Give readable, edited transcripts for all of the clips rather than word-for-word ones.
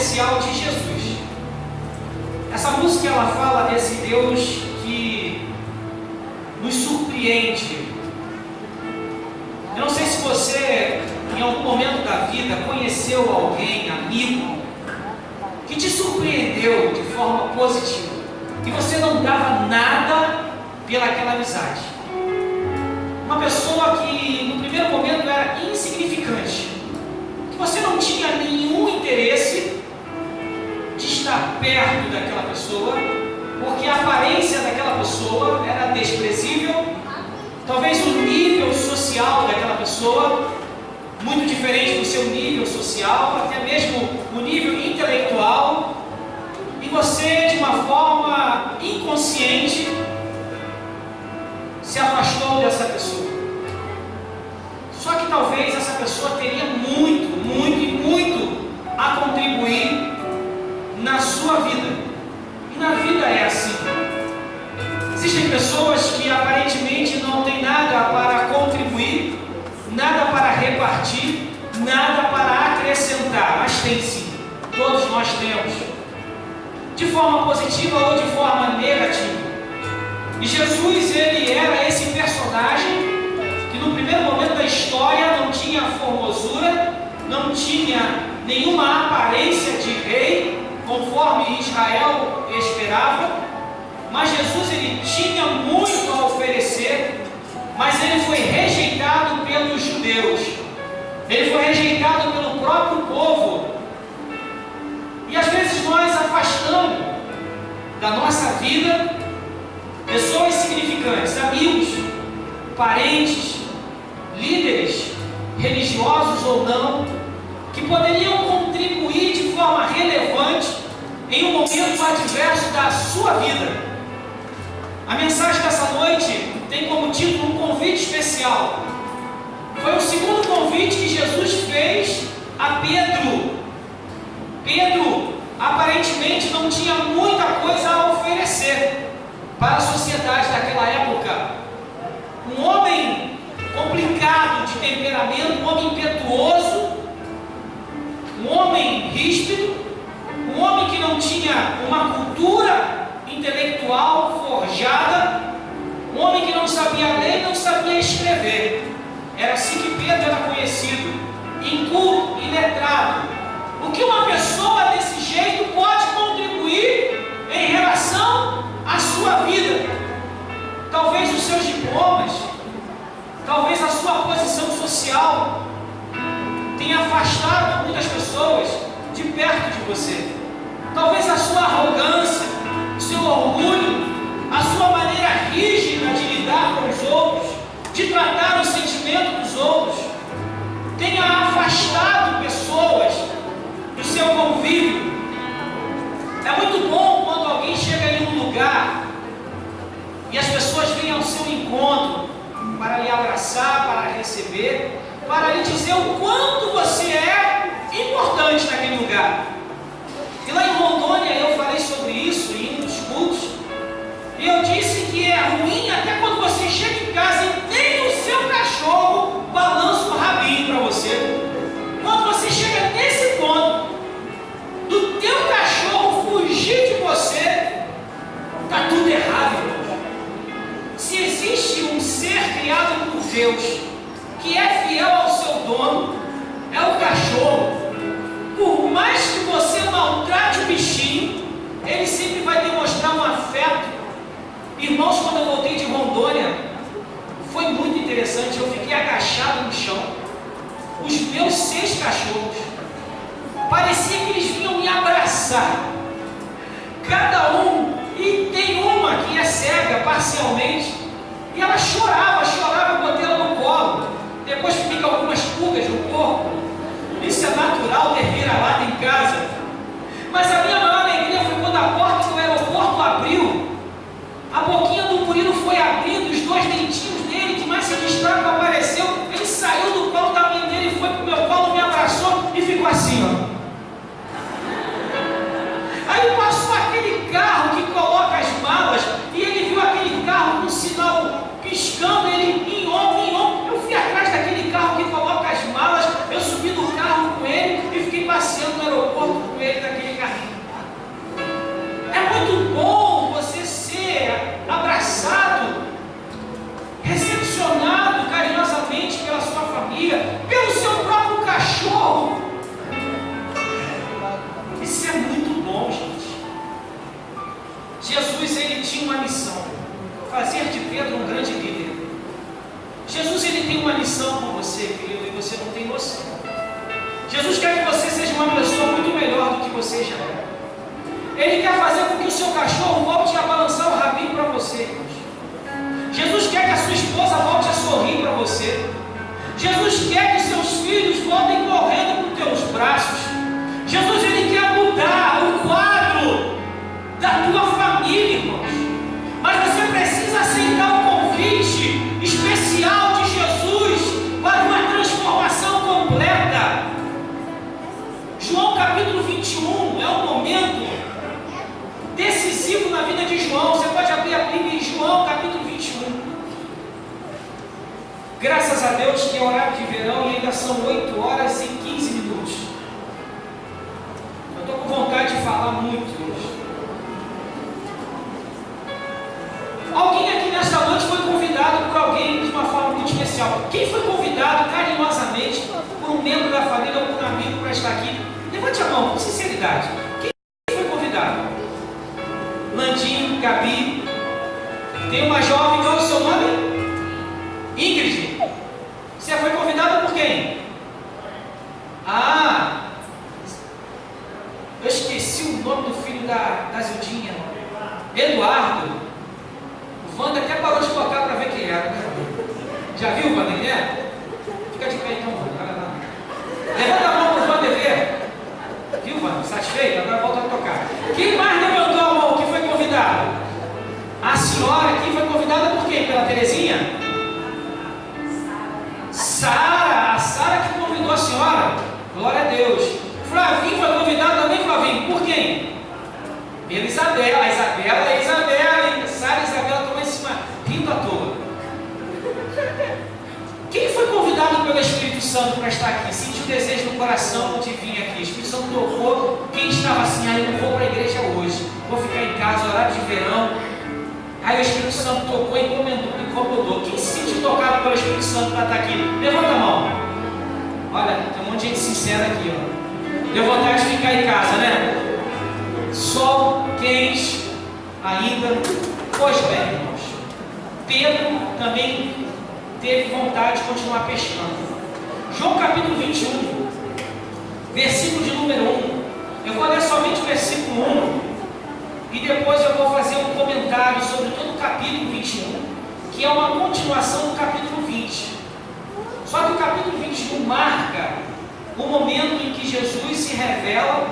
especial de Jesus. Essa música ela fala desse Deus que nos surpreende. Eu não sei se você, em algum momento da vida, conheceu alguém, amigo, que te surpreendeu de forma positiva, que você não dava nada pelaquela amizade. Uma pessoa que no primeiro momento era insignificante, que você não tinha nenhum interesse de estar perto daquela pessoa, porque a aparência daquela pessoa era desprezível. Talvez o nível social daquela pessoa muito diferente do seu nível social, até mesmo o nível intelectual, e você, de uma forma inconsciente, se afastou dessa pessoa. Só que talvez essa pessoa teria muito, muito e muito a contribuir na sua vida. E na vida é assim. Existem pessoas que aparentemente não têm nada para contribuir, nada para repartir, nada para acrescentar, mas tem sim, todos nós temos, de forma positiva ou de forma negativa. E Jesus, ele era esse personagem que no primeiro momento da história não tinha formosura, não tinha nenhuma aparência de rei, conforme Israel esperava. Mas Jesus, ele tinha muito a oferecer, mas ele foi rejeitado pelos judeus, ele foi rejeitado pelo próprio povo. E às vezes nós afastamos da nossa vida pessoas significantes, amigos, parentes, líderes, religiosos ou não, que poderiam contribuir de forma relevante em um momento adverso da sua vida. A mensagem dessa noite tem como título um convite especial. Foi o segundo convite que Jesus fez a Pedro. Pedro aparentemente não tinha muita coisa a oferecer para a sociedade daquela época. Um homem complicado de temperamento, um homem impetuoso, um homem ríspido, um homem que não tinha uma cultura intelectual forjada, um homem que não sabia ler e não sabia escrever. Era assim que Pedro era conhecido, inculto, iletrado. O que uma pessoa desse jeito pode contribuir em relação à sua vida? Talvez os seus diplomas, talvez a sua posição social tenha afastado muitas pessoas de perto de você. Talvez a sua arrogância, o seu orgulho, a sua maneira rígida de lidar com os outros, de tratar o sentimento dos outros, tenha afastado pessoas do seu convívio. É muito bom quando alguém chega em um lugar e as pessoas vêm ao seu encontro para lhe abraçar, para receber, para lhe dizer o quanto você é importante naquele lugar. E lá em Rondônia eu falei sobre isso em um dos cultos, e eu disse que é ruim até quando você chega em casa e nem o seu cachorro balança o rabinho para você. Quando você chega nesse ponto do teu cachorro fugir de você, está tudo errado, irmão. Se existe um ser criado por Deus que é fiel ao seu dono, é o cachorro. Por mais que você maltrate o bichinho, ele sempre vai demonstrar um afeto. Irmãos, quando eu voltei de Rondônia, foi muito interessante. Eu fiquei agachado no chão. Os meus 6 cachorros, parecia que eles vinham me abraçar. Cada um, e tem uma que é cega parcialmente, e ela chorava, eu botei ela no colo. Depois que fica algumas pulgas no corpo, isso é natural ter vira-lata em casa. Mas a minha maior alegria foi quando a porta do aeroporto abriu, a boquinha do Murilo foi abrindo, os 2 dentinhos dele, que mais se destaca, apareceu. Ele saiu do colo da mãe dele, foi pro meu colo, me abraçou e ficou assim, ó. Aí passou aquele carro que coloca as malas, e ele viu aquele carro com sinal piscando, ele em ombro. Eu fui atrás daquele carro que coloca as malas, eu subi no carro com ele e fiquei passeando no aeroporto com ele naquele tinha uma missão: fazer de Pedro um grande líder. Jesus, ele tem uma missão com você, querido, e você não tem noção. Jesus quer que você seja uma pessoa muito melhor do que você já é. Ele quer fazer com que o seu cachorro volte a balançar o rabinho para você, irmãos. Jesus quer que a sua esposa volte a sorrir para você. Jesus quer que os seus filhos voltem correndo para os teus braços. Jesus, ele quer mudar o quadro da tua família, irmãos. Mas você precisa aceitar o convite especial de Jesus para uma transformação completa. João capítulo 21 é um momento decisivo na vida de João. Você pode abrir a Bíblia em João capítulo 21. Graças a Deus que é horário de verão e ainda são 8 horas e 15 minutos. Eu estou com vontade de falar muito hoje. Alguém aqui nesta noite foi convidado por alguém de uma forma muito especial. Quem foi convidado carinhosamente por um membro da família ou por um amigo para estar aqui? Levante a mão, com sinceridade. Quem foi convidado? Landinho, Gabi. Tem uma jovem, qual é o seu nome? Ingrid. Você foi convidada por quem? Ah, eu esqueci o nome do filho da Zildinha. Eduardo. O Wanda até parou de tocar para ver quem era. Já viu o Wanda, né? Fica de pé então, Wanda. Levanta a mão para o Wanda ver. Viu, Wanda? Satisfeito? Agora volta a tocar. Quem mais levantou a mão que foi convidado? A senhora aqui foi convidada por quem? Pela Terezinha? Sara, a Sara que convidou a senhora. Glória a Deus. Flavinho foi convidado também, Flavinho. Por quem? Pela Isabela. A Isabela, Sara e Isabela estão lá em cima, rindo à toa. Quem foi convidado pelo Espírito Santo para estar aqui? Sentiu o desejo no coração de vir aqui. O Espírito Santo tocou. Quem estava assim, eu não vou para a igreja hoje, vou ficar em casa, horário de verão. Aí o Espírito Santo tocou e incomodou. Quem se sentiu tocado pelo Espírito Santo para estar aqui? Levanta a mão. Olha, tem um monte de gente sincera aqui, ó. Deu vontade de ficar em casa, né? Sol quente ainda. Pois bem, irmãos. Pedro também teve vontade de continuar pescando. João capítulo 21, versículo de número 1. Eu vou ler somente o versículo 1. E depois eu vou fazer um comentário sobre todo o capítulo 21, que é uma continuação do capítulo 20. Só que o capítulo 21 marca o momento em que Jesus se revela,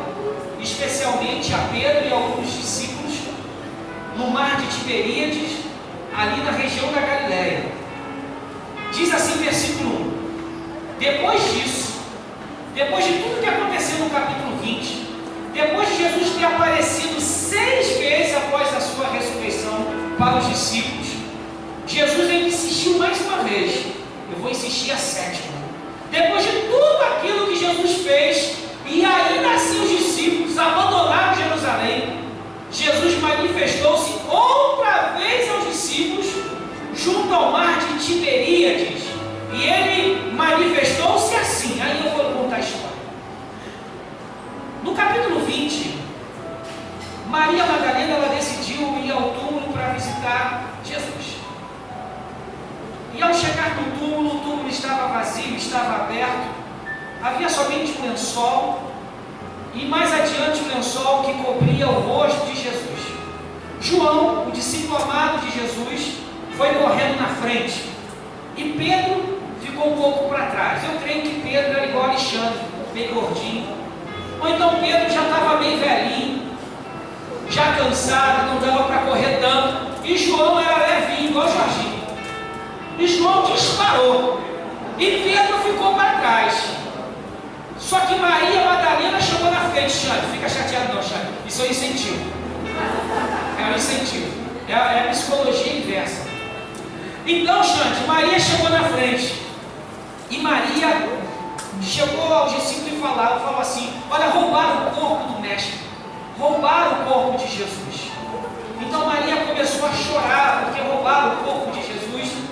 especialmente a Pedro e alguns discípulos, no mar de Tiberíades, ali na região da Galileia. Diz assim, versículo 1: depois disso, depois de tudo que aconteceu no capítulo 20, depois de Jesus ter aparecido 6 vezes após a sua ressurreição para os discípulos, Jesus ele insistiu mais uma vez. Eu vou insistir a 7ª. Depois de tudo aquilo que Jesus fez, e ainda assim os discípulos abandonaram Jerusalém, Jesus manifestou-se outra vez aos discípulos junto ao mar de Tiberíades. E ele manifestou-se assim. Aí eu vou contar a história. No capítulo 20, Maria Madalena ela decidiu ir ao túmulo para visitar Jesus. E ao chegar no túmulo, o túmulo estava vazio, estava aberto, havia somente um lençol, e mais adiante o lençol que cobria o rosto de Jesus. João, o discípulo amado de Jesus, foi correndo na frente, e Pedro ficou um pouco para trás. Eu creio que Pedro era igual a Alexandre, bem gordinho. Ou então Pedro já estava bem velhinho, já cansado, não dava para correr tanto. E João era levinho, igual Jorginho. E João disparou. E Pedro ficou para trás. Só que Maria Madalena chegou na frente. Xande, fica chateado não, Xande. Isso é um incentivo. É um incentivo. É a psicologia inversa. Então, Xande, Maria chegou na frente. E Maria chegou aos discípulos e falou assim: olha, roubaram o corpo do mestre, roubaram o corpo de Jesus. Então Maria começou a chorar porque roubaram o corpo de Jesus.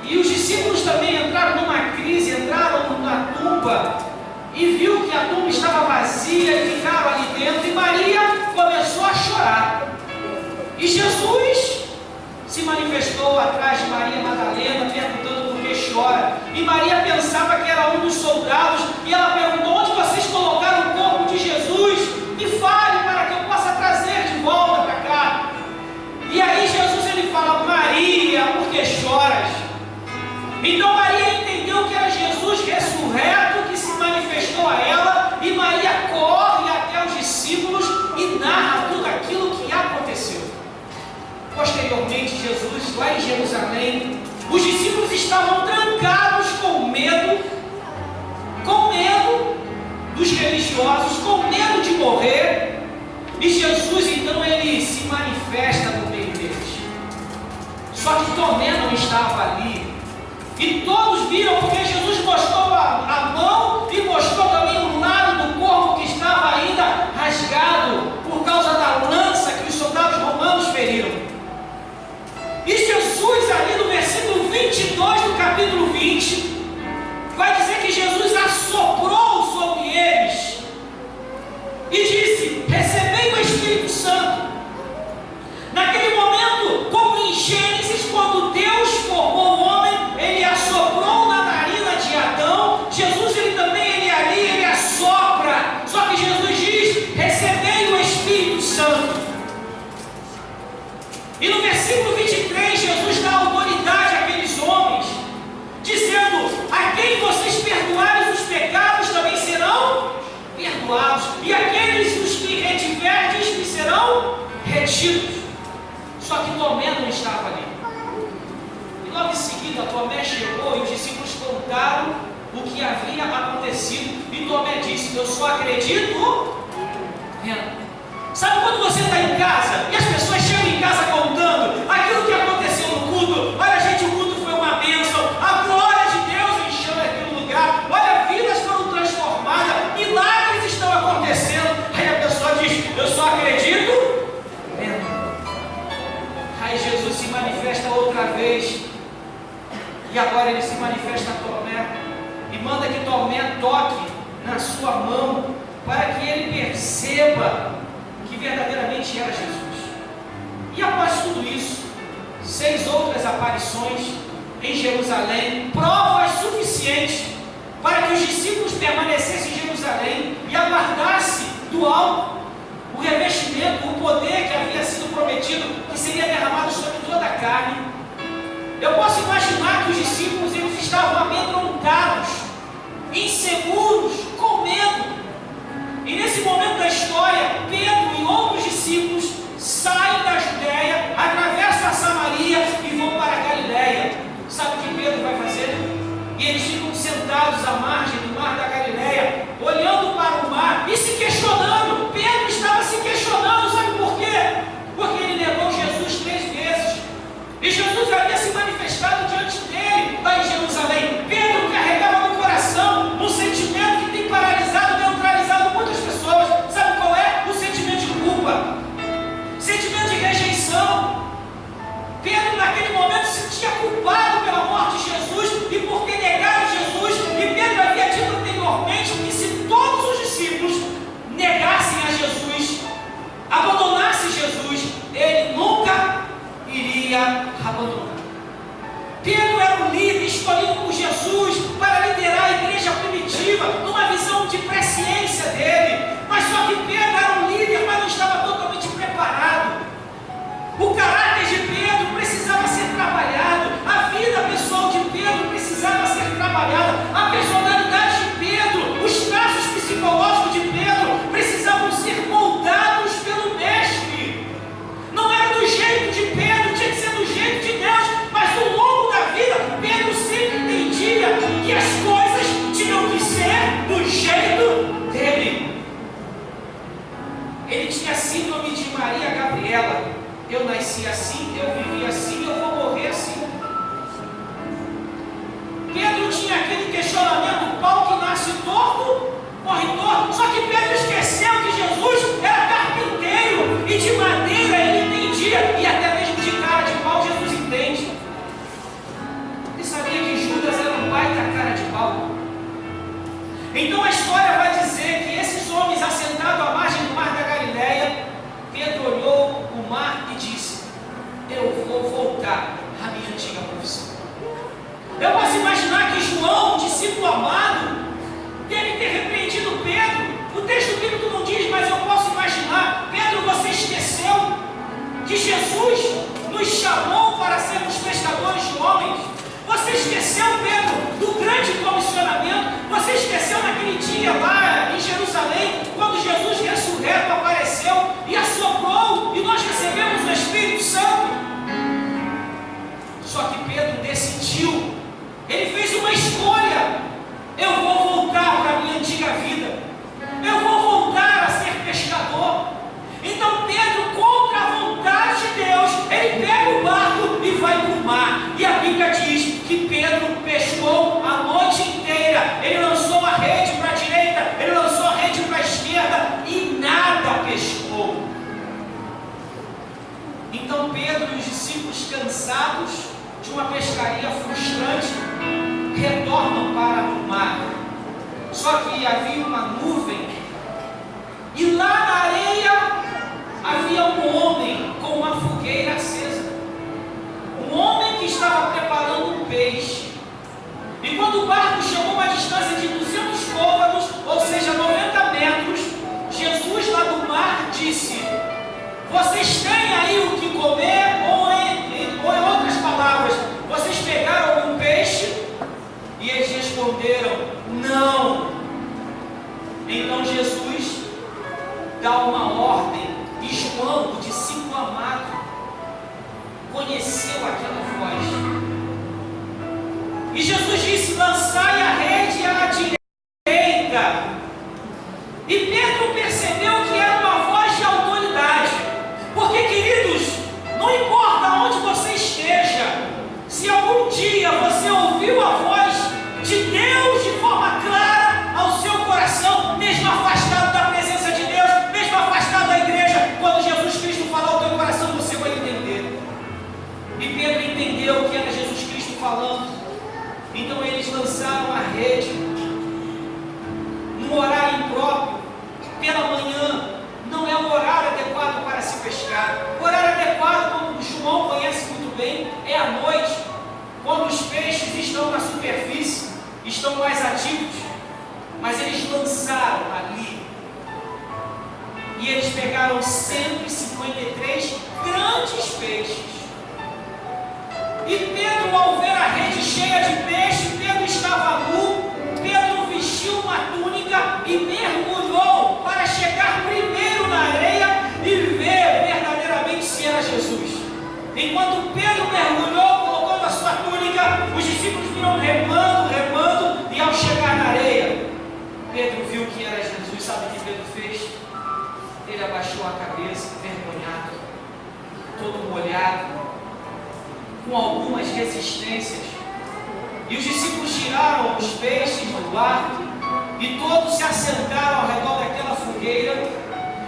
E os discípulos também entraram numa crise, entraram na tumba e viu que a tumba estava vazia e ficaram ali dentro. E Maria começou a chorar. E Jesus se manifestou atrás de Maria Madalena, perguntando por que chora. E Maria pensava que era um dos soldados, e ela perguntou: onde vocês colocaram o corpo de Jesus? Me fale para que eu possa trazer de volta para cá. E aí Jesus ele fala: Maria, por que choras? Então Maria entendeu que era Jesus ressurreto que se manifestou a ela, e Maria corre até os discípulos e narra tudo aquilo que aconteceu. Posteriormente, Jesus, lá em Jerusalém, os discípulos estavam trancados com medo dos religiosos, com medo de morrer, e Jesus então ele se manifesta no meio deles. Só que Tomé não estava ali, e todos viram, porque Jesus mostrou a mão e mostrou também o lado do corpo que estava ainda rasgado por causa da lança que os soldados romanos feriram. E Jesus, ali no versículo 22 do capítulo 20, vai dizer que Jesus assoprou sobre eles e disse: recebei o Espírito Santo. Naquele momento, como em Gênesis, quando Deus formou o homem, ele assoprou na narina de Adão. Jesus ele também ele assopra. Só que Jesus diz: recebei o Espírito Santo. E no versículo 23, Jesus dá autoridade àqueles homens, dizendo: a quem vocês perdoarem os pecados também serão perdoados, e aqueles os que retiverdes que serão retidos. Só que Tomé não estava ali. E logo em seguida Tomé chegou e os discípulos contaram o que havia acontecido, e Tomé disse: eu só acredito vendo. Sabe quando você está em casa e as pessoas chegam em casa contando aquilo que aconteceu no culto? Olha, gente, o culto foi uma bênção, a glória de Deus encheu aquele lugar, olha, vidas foram transformadas, milagres estão acontecendo. Aí a pessoa diz: eu só acredito vendo. Aí Jesus se manifesta outra vez, e agora ele se manifesta a Tomé e manda que Tomé toque na sua mão para que ele perceba que verdadeiramente era Jesus. E após tudo isso, 6 outras aparições em Jerusalém, provas suficientes para que os discípulos permanecessem em Jerusalém e aguardassem do alto o revestimento, o poder que havia sido prometido, que seria derramado sobre toda a carne. Eu posso imaginar que os discípulos eles estavam amedrontados, inseguros, com medo. E nesse momento da história, Pedro e outros discípulos saem da Judéia, atravessam a Samaria e vão para a Galiléia. Sabe o que Pedro vai fazer? E eles ficam sentados à margem do mar da Galiléia, olhando para o mar e se questionando. Pedro estava se questionando, sabe por quê? Porque ele negou Jesus 3 vezes. E Jesus havia se manifestado diante dele, lá em Jerusalém. Pedro carregava no coração um sentimento que tem paralisado, neutralizado muitas pessoas. Sabe qual é? O sentimento de culpa, sentimento de rejeição. Pedro naquele momento se sentia culpado pela morte de Jesus e por ter negado Jesus. E Pedro havia dito anteriormente que se todos os discípulos negassem a Jesus, abandonassem Jesus, ele nunca iria abandonar. Pedro era um líder escolhido por Jesus para liderar a igreja primitiva, numa visão de presciência dele. Mas só que Pedro era um líder, mas não estava totalmente preparado. O caráter de Pedro precisava ser trabalhado, a vida pessoal de Pedro precisava ser trabalhada, a personalidade de Pedro, os traços psicológicos de Pedro precisavam ser moldados pelo Mestre. Não era do jeito de Pedro, tinha que ser do jeito de Deus, mas ao longo da vida, Pedro sempre entendia que as coisas tinham que ser do jeito dele. Ele tinha a síndrome de Maria Gabriela. Eu nasci assim, eu vivi assim, eu vou morrer assim. Pedro tinha aquele questionamento: pau que nasce torto, morre torto. Só que Pedro esqueceu que Jesus era carpinteiro e de madeira ele entendia, e até mesmo de cara de pau Jesus entende. Ele sabia que Judas era um baita cara de pau. Então a história vai dizer que esses homens assentados à margem do mar da Galiléia, Pedro olhou o mar e disse: voltar à minha antiga profissão. Eu posso imaginar que João, discípulo amado, deve ter repreendido Pedro. O texto bíblico não diz, mas eu posso imaginar: Pedro, você esqueceu que Jesus nos chamou para sermos pescadores de homens? Você esqueceu, Pedro, do grande comissionamento? Você esqueceu naquele dia lá em Jerusalém, quando Jesus ressurreto apareceu e assoprou, e nós recebemos o Espírito Santo? Só que Pedro decidiu, ele fez uma escolha: eu vou voltar para a minha antiga vida, eu vou voltar a ser pescador. Então Pedro, contra a vontade de Deus, ele pega o barco e vai para o mar. E a Bíblia diz que Pedro pescou a noite inteira. Ele lançou a rede para a direita, ele lançou a rede para a esquerda e nada pescou. Então Pedro e os discípulos, cansados de uma pescaria frustrante, retornam para o mar. Só que havia uma nuvem, e lá na areia havia um homem com uma fogueira acesa. Um homem que estava preparando um peixe. E quando o barco chegou a uma distância de 200 côvados, ou seja, 90 metros, Jesus lá do mar disse: vocês têm aí o que comer? Ou em outras palavras, vocês pegaram algum peixe? E eles responderam: não. Então Jesus dá uma ordem, e João, o discípulo amado, conheceu aquela voz. E Jesus disse: lançai a rede à direita. E Pedro percebeu que era uma voz de autoridade. Porque, queridos, não importa onde você esteja, se algum dia você ouviu a voz de Deus de forma clara ao seu coração, mesmo afastado da presença de Deus, mesmo afastado da igreja, quando Jesus Cristo falar ao teu coração, você vai entender. E Pedro entendeu que era Jesus Cristo falando. Então eles lançaram a rede num horário impróprio, pela manhã. Não é o horário adequado para se pescar. O horário adequado, como o João conhece muito bem, é à noite, quando os peixes estão na superfície, estão mais ativos. Mas eles lançaram ali, e eles pegaram 153 grandes peixes. E Pedro, ao ver a rede cheia de peixe, Pedro estava nu. Pedro vestiu uma túnica e mergulhou para chegar primeiro na areia e ver verdadeiramente se era Jesus. Enquanto Pedro mergulhou, colocando a sua túnica, os discípulos vinham remando, e ao chegar na areia, Pedro viu que era Jesus. Sabe o que Pedro fez? Ele abaixou a cabeça, envergonhado, todo molhado, com algumas resistências. E os discípulos tiraram os peixes do barco, e todos se assentaram ao redor daquela fogueira,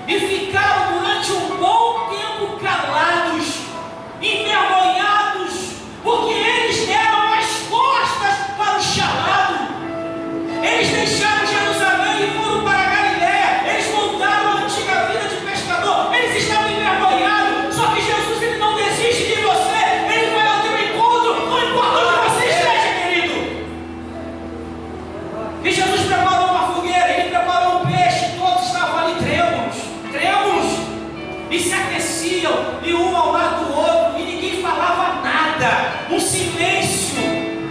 e ficaram durante um bom tempo calados, envergonhados, porque eles deram as costas para o chamado. Eles deixaram Jerusalém e foram para a Galiléia. Eles voltaram à antiga vida de pescador. Eles estavam envergonhados. Só que Jesus, ele não desiste de você. Ele vai ao teu encontro, não importa onde você esteja, querido. E Jesus preparou uma fogueira, ele preparou um peixe. Todos estavam ali trêmulos, e se aqueciam, e um ao lado do outro, e ninguém falava nada. Um silêncio,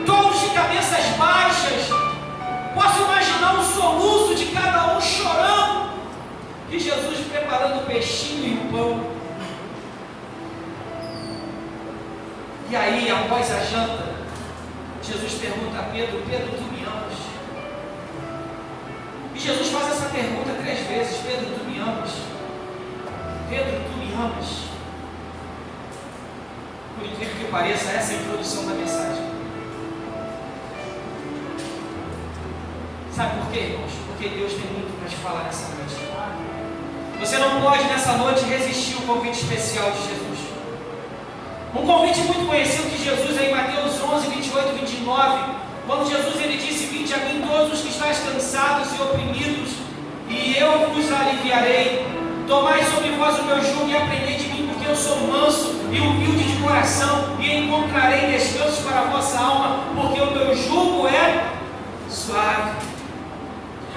todos de cabeças baixas. Posso imaginar um soluço de cada um chorando, e Jesus preparando o peixinho e o pão. E aí, após a janta, Jesus pergunta a Pedro: Pedro, tu me amas? E Jesus faz essa pergunta 3 vezes: Pedro, tu me amas? Pedro, tu me amas? Por incrível que pareça, essa é a introdução da mensagem. Sabe por quê, irmãos? Porque Deus tem muito para te falar nessa noite. Você não pode nessa noite resistir ao convite especial de Jesus. Um convite muito conhecido de Jesus em Mateus 11, 28 e 29, quando Jesus ele disse: vinde a mim todos os que estáis cansados e oprimidos, e eu vos aliviarei. Tomai sobre vós o meu jugo e aprendei de mim, porque eu sou manso e humilde de coração, e encontrarei descanso para a vossa alma, porque o meu jugo é suave.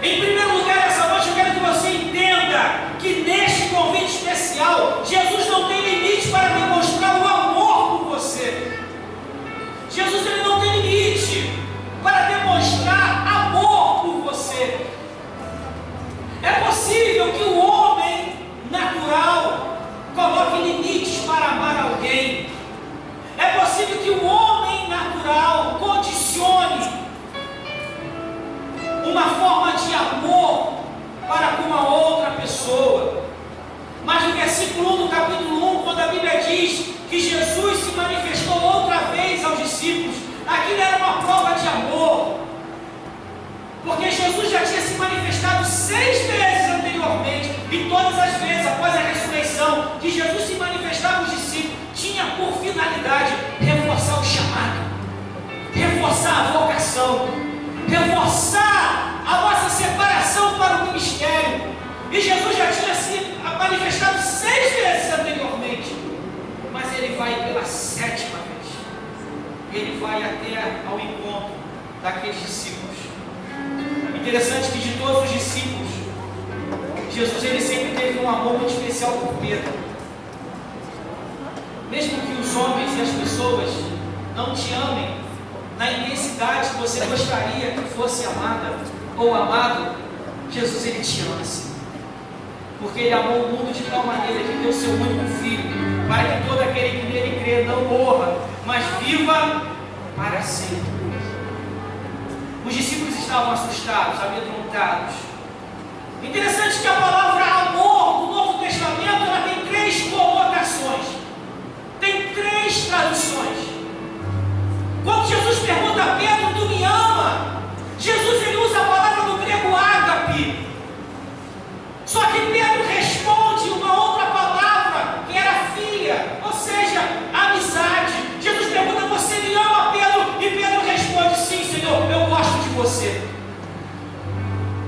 Em primeiro lugar, essa noite eu quero que você entenda que neste convite especial, Jesus não tem limite para demonstrar o amor por você. Jesus ele não tem limite para demonstrar amor por você. É possível que o homem natural coloque limites para amar alguém. É possível que o homem natural condicione uma forma de amor para com uma outra pessoa. Mas no versículo 1 do capítulo 1, quando a Bíblia diz que Jesus se manifestou outra vez aos discípulos, aquilo era uma prova de amor, porque Jesus já tinha se manifestado 6 vezes anteriormente, e todas as vezes após a ressurreição que Jesus se manifestava aos discípulos, tinha por finalidade reforçar o chamado, reforçar a vocação, reforçar a nossa separação para o ministério. E Jesus já tinha se manifestado 6 vezes anteriormente, mas ele vai pela 7ª vez. Ele vai até ao encontro daqueles discípulos. Interessante que de todos os discípulos, Jesus ele sempre teve um amor muito especial por Pedro. Mesmo que os homens e as pessoas não te amem na intensidade que você gostaria que fosse amada ou amado, Jesus ele te ama assim. Porque ele amou o mundo de tal maneira que deu seu único filho, para que todo aquele que nele crê não morra, mas viva para sempre. Os discípulos estavam assustados, amedrontados. Interessante que a palavra amor do Novo Testamento ela tem 3 conotações, tem 3 traduções. Quando Jesus pergunta a Pedro, tu me ama? Jesus ele usa a palavra no grego ágape. Só que Pedro responde uma outra palavra, que era filha, ou seja, amizade. Jesus pergunta, você me ama, Pedro? E Pedro responde, sim, Senhor, eu gosto de você.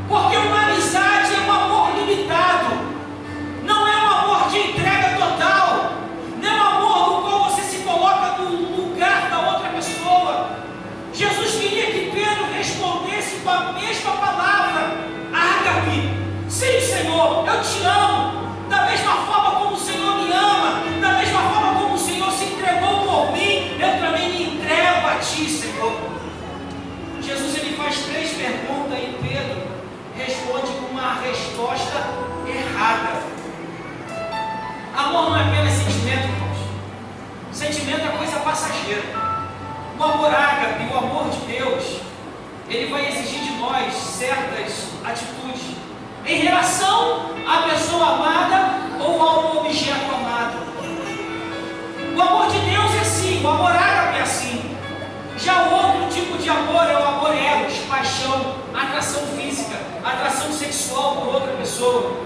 Porque uma amizade é um amor limitado, não é um amor de entrega total, não é um amor no qual você se coloca no lugar da outra pessoa. Jesus queria que Pedro respondesse com a mesma palavra, ágape. Sim, Senhor, eu te amo, da mesma forma como o Senhor me ama, da mesma forma como o Senhor se entregou por mim, eu também me entrego a ti, Senhor. Jesus ele faz 3 perguntas e Pedro responde com uma resposta errada. Amor não é apenas sentimento, irmãos. Sentimento é coisa passageira. O amor ágape, o amor de Deus, ele vai exigir de nós certas atitudes em relação à pessoa amada ou ao objeto amado. O amor de Deus é assim, o amor ágape é assim. Já o outro tipo de amor é o amor eros, paixão, atração física, atração sexual por outra pessoa.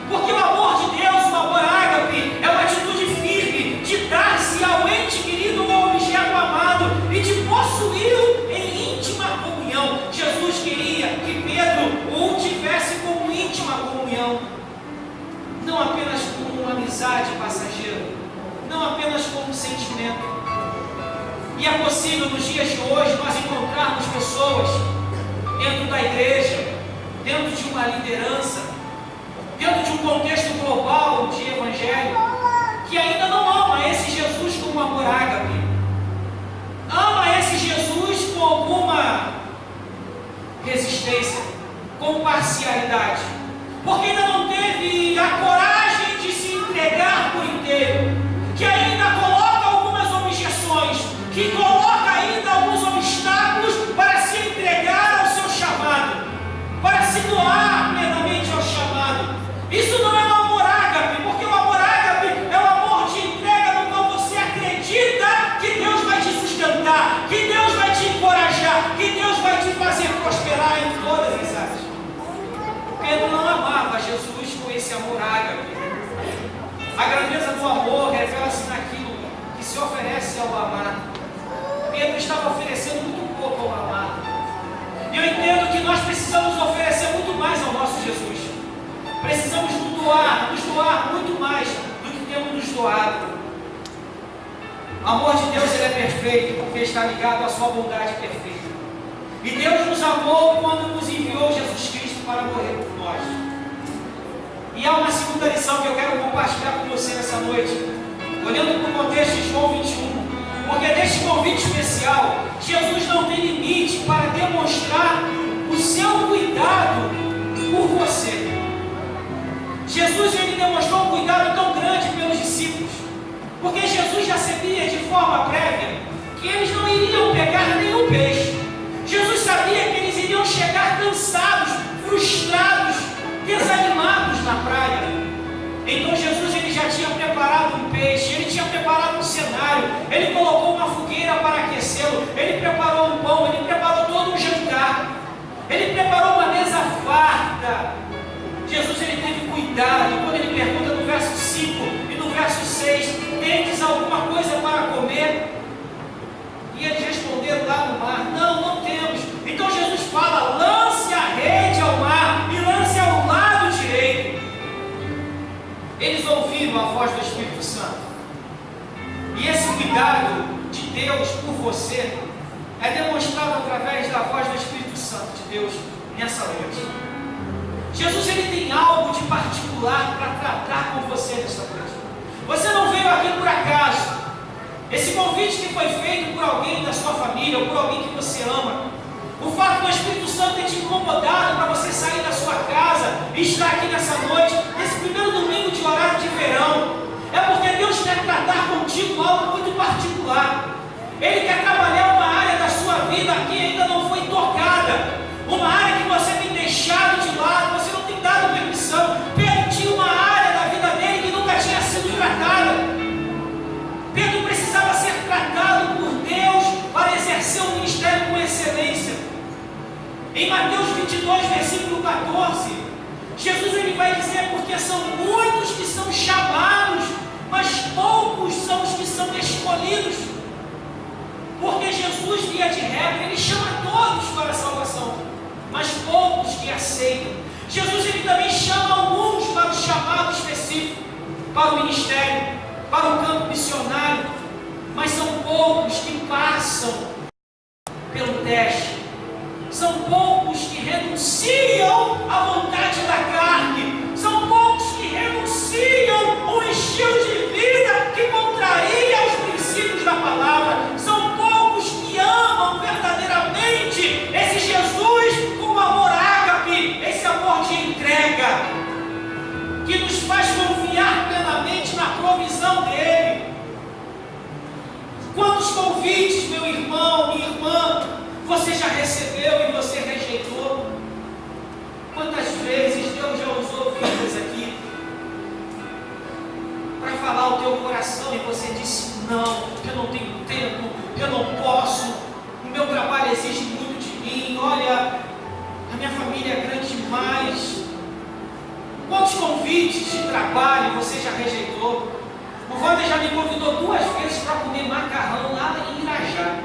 Porque o amor de Deus, o amor ágape, é uma atitude firme de dar-se ao ente querido ou ao objeto amado e de possuí-lo em íntima comunhão. Jesus queria que Pedro o tivesse como íntima comunhão, não apenas como uma amizade passageira, não apenas como um sentimento. E é possível nos dias de hoje nós encontrarmos pessoas dentro da igreja, dentro de uma liderança, dentro de um contexto global de evangelho, que ainda não ama esse Jesus com um amor ágape, ama esse Jesus com alguma resistência, com parcialidade, porque ainda não teve a coragem de se entregar por inteiro, que ainda coloca algumas objeções, que coloca ainda alguns obstáculos para se entregar ao seu chamado, para se doar plenamente ao chamado. Isso não é um amor ágape, porque o amor ágape é um amor de entrega no qual você acredita que Deus vai te sustentar, que Deus vai te encorajar, que Deus vai te fazer prosperar em todas as áreas. Pedro não amava Jesus com esse amor ágape. A grandeza do amor revela-se naquilo que se oferece ao amado. Pedro estava oferecendo muito pouco ao amado. E eu entendo que nós precisamos oferecer muito mais ao nosso Jesus. Precisamos nos doar muito mais do que temos nos doado. O amor de Deus ele é perfeito porque está ligado à sua bondade perfeita. E Deus nos amou quando nos enviou Jesus Cristo para morrer por nós. E há uma segunda lição que eu quero compartilhar com você nessa noite, olhando para o contexto de João 21. Porque neste convite especial, Jesus não tem limite para demonstrar o seu cuidado por você. Jesus ele demonstrou um cuidado tão grande pelos discípulos, porque Jesus já sabia de forma prévia que eles não iriam pegar nenhum peixe. Jesus sabia que eles iriam chegar cansados, frustrados, desanimados na praia. Então Jesus ele já tinha preparado um peixe, ele tinha preparado um cenário, ele colocou uma fogueira para aquecê-lo, ele preparou um pão, ele preparou todo um jantar, ele preparou uma mesa farta. Jesus ele teve cuidado. Quando ele pergunta no verso 5 e no verso 6, tendes alguma coisa para comer? E eles responderam lá no mar, não temos. Então Jesus fala, lance a rede ao mar e lance ao lado direito. Eles ouviram a voz do Espírito Santo. E esse cuidado de Deus por você é demonstrado através da voz do Espírito Santo de Deus nessa noite. Jesus ele tem algo de particular para tratar com você nessa noite. Você não veio aqui por acaso. Esse convite que foi feito por alguém da sua família ou por alguém que você ama, o fato do Espírito Santo ter te incomodado para você sair da sua casa e estar aqui nessa noite, nesse primeiro domingo de horário de verão, é porque Deus quer tratar contigo algo muito particular. Ele quer trabalhar uma área da sua vida que ainda não foi tocada, uma área que você tem deixado de lado, você não tem dado permissão. Pedro tinha uma área da vida dele que nunca tinha sido tratada. Pedro precisava ser tratado por Deus para exercer o ministério com excelência. Em Mateus 22, versículo 14, Jesus ele vai dizer, porque são muitos que são chamados, mas poucos são os que são escolhidos. Porque Jesus, via de regra, ele chama todos para a salvação, mas poucos que aceitam. Jesus ele também chama alguns para o chamado específico, para o ministério, para o campo missionário, mas são poucos que passam pelo teste. São poucos que renunciam à vontade da carne. São poucos que renunciam a um estilo de vida que contraria os princípios da palavra. São poucos que amam verdadeiramente esse Jesus com amor ágape, esse amor de entrega, que nos faz confiar plenamente na provisão dele. Quantos convites, meu irmão, minha irmã, você já recebeu e você rejeitou? Quantas vezes Deus já usou vidas aqui para falar o teu coração e você disse, não, eu não tenho tempo, eu não posso, o meu trabalho exige muito de mim, olha, a minha família é grande demais. Quantos convites de trabalho você já rejeitou? O Wander já me convidou 2 vezes para comer macarrão lá em Irajá.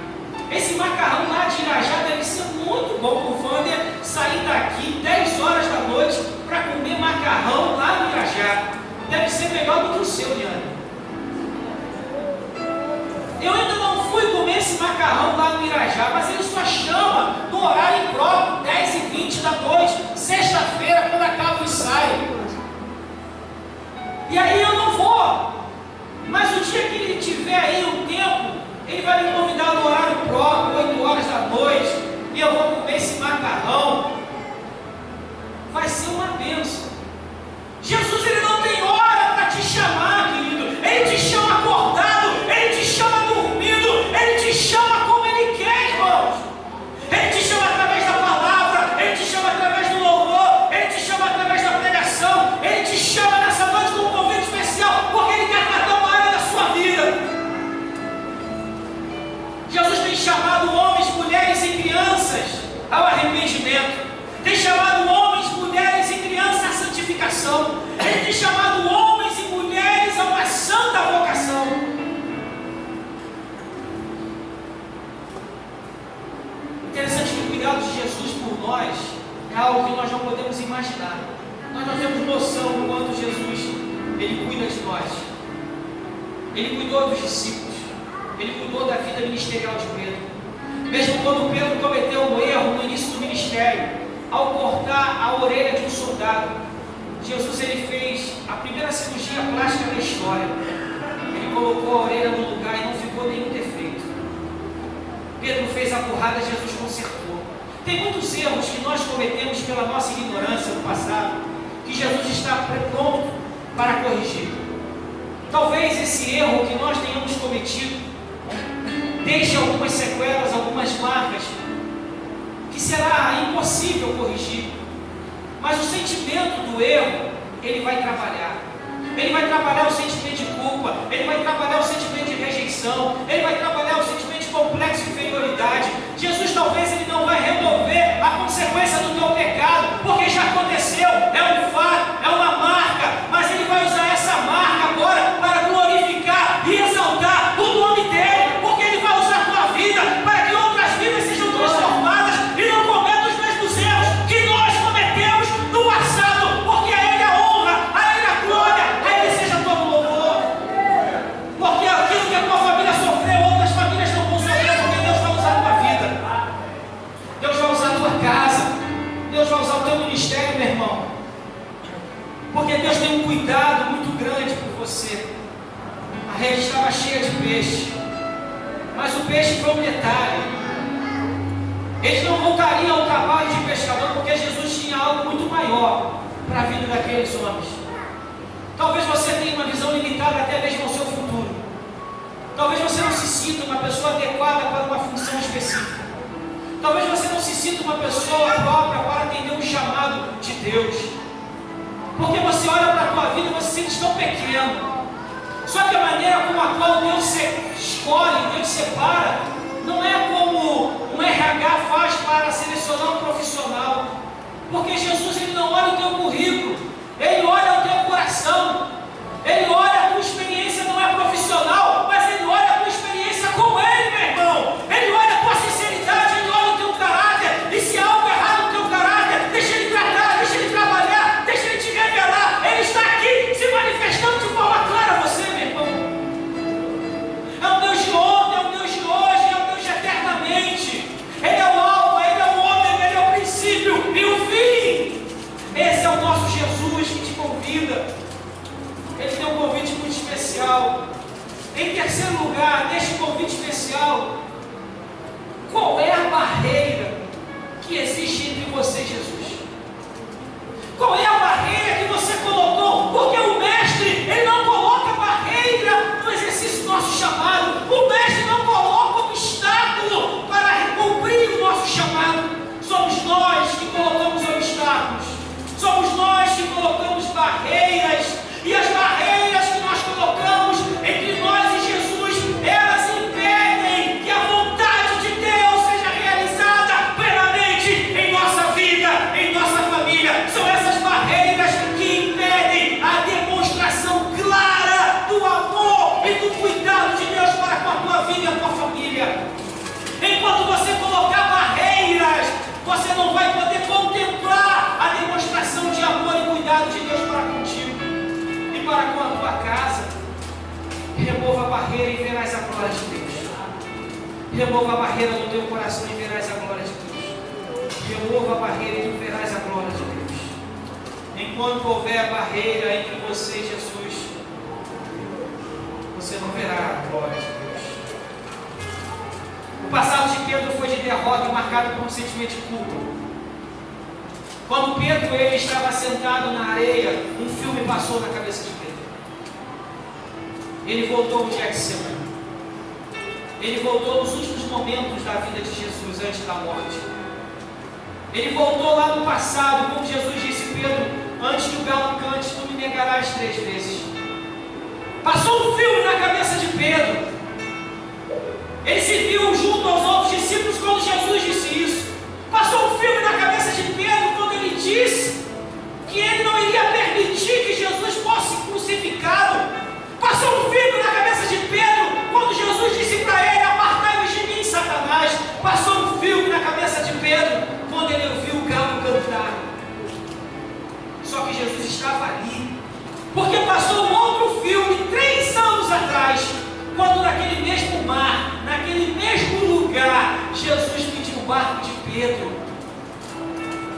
Esse macarrão lá de Irajá deve ser muito bom para o Wander sair daqui 10 horas da noite para comer macarrão lá no Irajá. Deve ser melhor do que o seu, Liane. Eu ainda não fui comer esse macarrão lá no Irajá, mas ele só chama no horário próprio, 10h20 da noite, sexta-feira, quando acaba o ensaio. E aí eu não vou. Mas o dia que ele tiver aí um tempo, ele vai me convidar no horário próprio, 8 horas da noite, e eu vou comer esse macarrão. Vai ser uma bênção. Jesus ele não tem hora para te chamar, querido. Ele te chama acordado, ele te chama dormindo, ele te chama como ele quer, irmãos. Ele te chama através da palavra, ele te chama através do louvor, ele te chama através da pregação, ele te chama nessa noite com um convite especial, porque ele quer tratar uma área da sua vida. Jesus tem chamado homens, mulheres e crianças ao arrependimento. Tem chamado homens, mulheres e crianças à santificação. Ele tem chamado homens e mulheres a uma santa vocação. Interessante que o cuidado de Jesus por nós é algo que nós não podemos imaginar. Nós não temos noção do quanto Jesus ele cuida de nós. Ele cuidou dos discípulos. Ele cuidou da vida ministerial de Pedro. Mesmo quando Pedro cometeu um erro no início do ministério, ao cortar a orelha de um soldado, Jesus ele fez a primeira cirurgia plástica da história. Ele colocou a orelha no lugar e não ficou nenhum defeito. Pedro fez a burrada, Jesus consertou. Tem muitos erros que nós cometemos pela nossa ignorância no passado, que Jesus está pronto para corrigir. Talvez esse erro que nós tenhamos cometido deixe algumas sequelas, algumas marcas, que será impossível corrigir. Mas o sentimento do erro, ele vai trabalhar. Ele vai trabalhar o sentimento de culpa, ele vai trabalhar o sentimento de rejeição, ele vai trabalhar o sentimento de complexo de inferioridade. Jesus talvez ele não vai remover a consequência do teu pecado, porque já aconteceu, é um fato, é uma marca, mas ele vai usar essa marca agora para glorificar e exaltar o nome dele, porque ele vai usar a tua vida para que outras vidas sejam transformadas e não cometam os mesmos erros que nós cometemos no passado, porque a ele a honra, a ele a glória, a ele seja todo louvor. Porque aquilo que a tua família sofreu, outras famílias não vão sofrer, porque Deus vai usar a tua vida, Deus vai usar a tua casa, Deus vai usar o teu ministério, meu irmão, porque Deus tem um cuidado muito grande por você. A rede estava cheia de peixe, mas o peixe foi um detalhe. Eles não voltariam ao trabalho de pescador, porque Jesus tinha algo muito maior para a vida daqueles homens. Talvez você tenha uma visão limitada até mesmo ao seu futuro. Talvez você não se sinta uma pessoa adequada para uma função específica. Talvez você não se sinta uma pessoa própria para atender um chamado de Deus. Porque você olha para a tua vida e você se sente tão pequeno. Só que a maneira como a qual Deus escolhe, Deus separa, não é como um RH faz para selecionar um profissional. Porque Jesus ele não olha o teu currículo, ele olha o teu coração. Ele olha a tua experiência, não é profissional, mas ele olha a tua experiência com ele, meu irmão. Ele olha a tua sinceridade, ele olha o teu caráter. E se há algo errado no teu caráter, deixa ele tratar, deixa ele trabalhar, deixa ele te revelar. Ele está aqui se manifestando de forma clara a você, meu irmão. É o Deus de ontem, é o Deus de hoje, é o Deus de eternamente. Ele é o alfa, ele é o ômega, ele é o princípio e o fim. Esse é o nosso Jesus que te convida. Ele tem um convite muito especial. Em terceiro lugar, neste convite especial, qual é a barreira que existe entre você e Jesus? Qual é a barreira que você colocou? Porque o mestre, ele não coloca barreira no exercício do nosso chamado. O mestre não coloca obstáculo para cumprir o nosso chamado. Somos nós que colocamos obstáculos. Somos nós que colocamos barreiras. E as barreiras que nós colocamos entre nós e Jesus, elas impedem que a vontade de Deus seja realizada plenamente em nossa vida, em nossa família. São essas barreiras que impedem a demonstração clara do amor e do cuidado de Deus para com a tua vida e a tua família. Enquanto você colocar barreiras, você não vai poder contemplar a demonstração de amor e cuidado de Deus para contigo. Para com a tua casa. Remova a barreira e verás a glória de Deus. Remova a barreira do teu coração e verás a glória de Deus. Remova a barreira e tu verás a glória de Deus. Enquanto houver barreira entre você e Jesus, você não verá a glória de Deus. O passado de Pedro foi de derrota, marcado por um sentimento de culpa. Quando Pedro ele estava sentado na areia, um filme passou na cabeça de Pedro. Ele voltou no Getsemane. Ele voltou nos últimos momentos da vida de Jesus antes da morte. Ele voltou lá no passado, como Jesus disse: Pedro, antes que o galo cante, tu me negarás 3 vezes. Passou um filme na cabeça de Pedro. Ele se viu junto aos outros discípulos quando Jesus disse isso. Passou um filme na cabeça de Pedro quando ele disse que ele não iria permitir que Jesus fosse crucificado. Passou um filme na cabeça de Pedro quando Jesus disse para ele: apartai-vos de mim, Satanás. Passou um filme na cabeça de Pedro quando ele ouviu o galo cantar. Só que Jesus estava ali, porque passou um outro filme 3 anos atrás, quando naquele mesmo mar Jesus pediu o barco de Pedro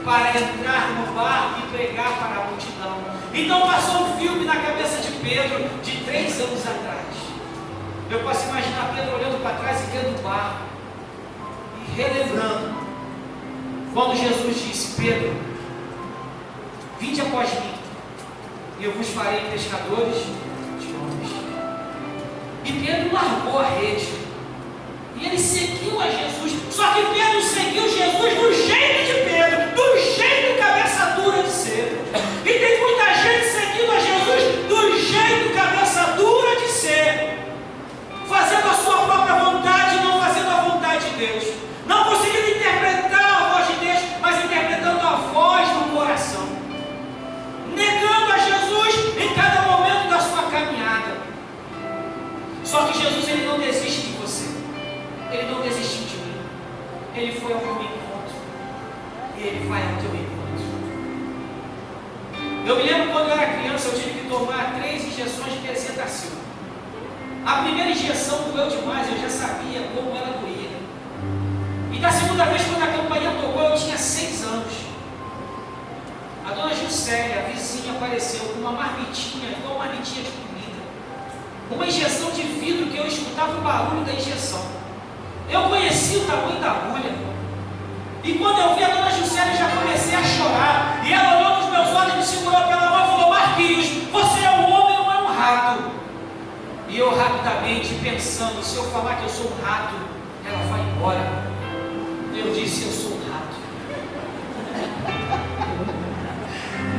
para entrar no barco e pregar para a multidão. Então passou um filme na cabeça de Pedro de 3 anos atrás. Eu posso imaginar Pedro olhando para trás e vendo o barco e relembrando quando Jesus disse: Pedro, vinde após mim e eu vos farei pescadores de homens. E Pedro largou a rede e ele seguiu a Jesus. Só que Pedro seguiu Jesus do jeito de Pedro, do jeito cabeça dura de ser. E tem muita gente seguindo a Jesus do jeito cabeça dura de ser, fazendo a sua própria vontade e não fazendo a vontade de Deus, não conseguindo interpretar a voz de Deus, mas interpretando a voz do coração, negando a Jesus em cada momento da sua caminhada. Só que Jesus, ele não desiste de você, ele não desistiu de mim, ele foi ao meu encontro e ele vai ao teu encontro. Eu me lembro quando eu era criança, eu tive que tomar 3 injeções de bezetacil. A primeira injeção doeu demais, eu já sabia como ela doía. E da segunda vez, quando a campainha tocou, eu tinha 6 anos. A dona Juscelia, a vizinha, apareceu com uma marmitinha, igual uma marmitinha de comida. Uma injeção de vidro que eu escutava o barulho da injeção. Eu conheci o tamanho da agulha. E quando eu vi a dona Juscelia, já comecei a chorar. E ela olhou nos meus olhos, me segurou pela mão e falou: Marquinhos, você é um homem ou é um rato? E eu rapidamente pensando, se eu falar que eu sou um rato, ela vai embora. Eu disse: eu sou um rato.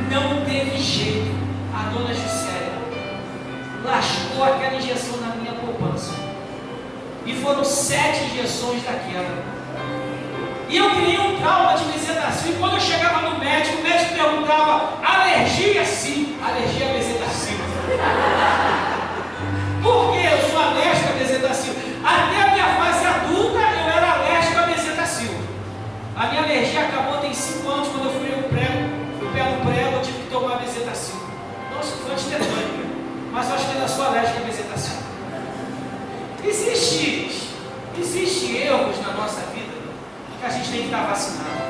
Não teve jeito. A dona Juscelia lascou aquela injeção na minha poupança. E foram 7 injeções daquela. E eu criei um trauma de bezetacil. E quando eu chegava no médico, o médico perguntava: alergia? Sim, alergia a bezetacil. Por que eu sou alérgico a bezetacil? Até a minha fase adulta eu era alérgico a bezetacil. A minha alergia acabou tem 5 anos, quando eu fui o pé no prego, eu tive que tomar bezetacil. Nossa, foi antitetânica, mas eu acho que eu ainda sou alérgico a bezetacil. Existem erros na nossa vida que a gente tem que estar vacinado.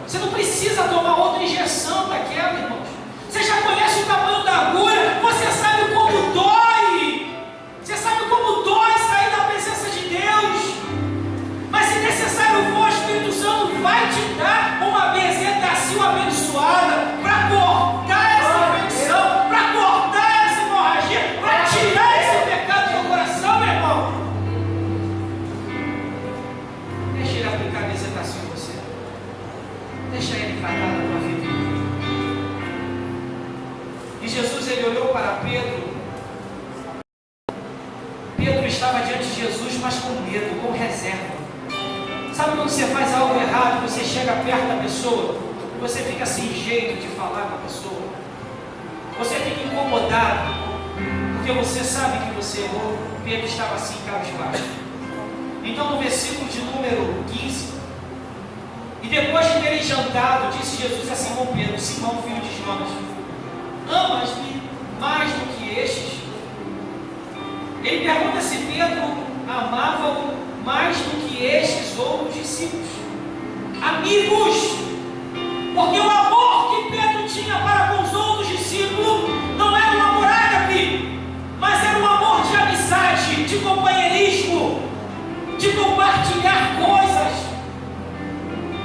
Você não precisa tomar outra injeção daquela, irmãos. Você já conhece o tamanho da agulha, você sabe como dói. Você sabe como dói sair da presença de Deus. Mas se necessário for, o Espírito Santo vai te dar uma bezetacil abençoada para cortar essa infecção, para cortar essa hemorragia, para tirar esse pecado do coração, meu irmão. Deixa ele aplicar a bezetacil em você. Deixa ele tratar da tua vida. E Jesus, ele olhou para Pedro. Pedro estava diante de Jesus, mas com medo, com reserva. Sabe quando você faz algo errado, você chega perto da pessoa, você fica sem jeito de falar com a pessoa, você fica incomodado, porque você sabe que você errou. Pedro estava assim, cabisbaixo. Então no versículo de número 15, e depois de terem jantado, disse Jesus a Simão Pedro: Simão, filho de Jonas, amas-me mais do que estes? Ele pergunta se Pedro amava-o mais do que estes outros discípulos. Amigos, porque o amor que Pedro tinha para com os outros discípulos não era um amor ágape, mas era um amor de amizade, de companheirismo, de compartilhar coisas.